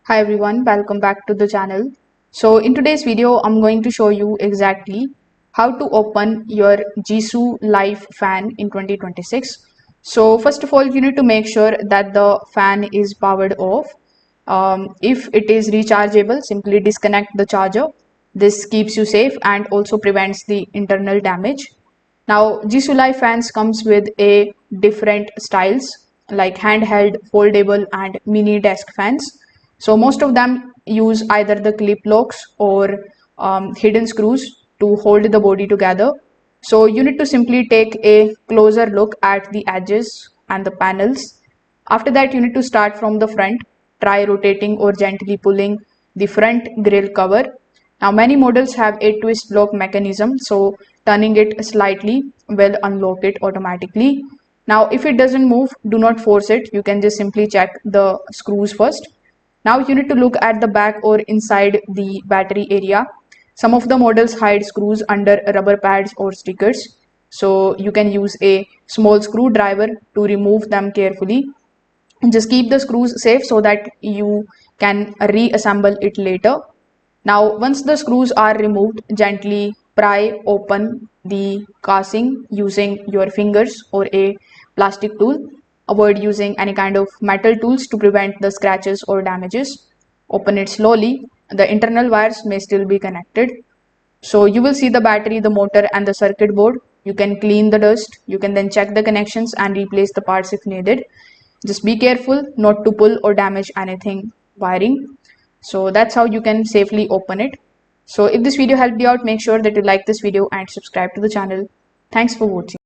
Hi everyone, welcome back to the channel. So in today's video, I'm going to show you exactly how to open your Jisulife fan in 2026. So first of all, you need to make sure that the fan is powered off. If it is rechargeable, simply disconnect the charger. This keeps you safe and also prevents the internal damage. Now, Jisulife fans comes with a different styles like handheld, foldable and mini desk fans. So most of them use either the clip locks or hidden screws to hold the body together. So you need to simply take a closer look at the edges and the panels. After that, you need to start from the front, try rotating or gently pulling the front grille cover. Now, many models have a twist lock mechanism, so turning it slightly will unlock it automatically. Now, if it doesn't move, do not force it. You can just simply check the screws first. Now, you need to look at the back or inside the battery area. Some of the models hide screws under rubber pads or stickers, so you can use a small screwdriver to remove them carefully. Just keep the screws safe so that you can reassemble it later. Now, once the screws are removed, gently pry open the casing using your fingers or a plastic tool. Avoid using any kind of metal tools to prevent the scratches or damages. Open it slowly. The internal wires may still be connected. So you will see the battery, the motor and the circuit board. You can clean the dust. You can then check the connections and replace the parts if needed. Just be careful not to pull or damage anything wiring. So that's how you can safely open it. So if this video helped you out, make sure that you like this video and subscribe to the channel. Thanks for watching.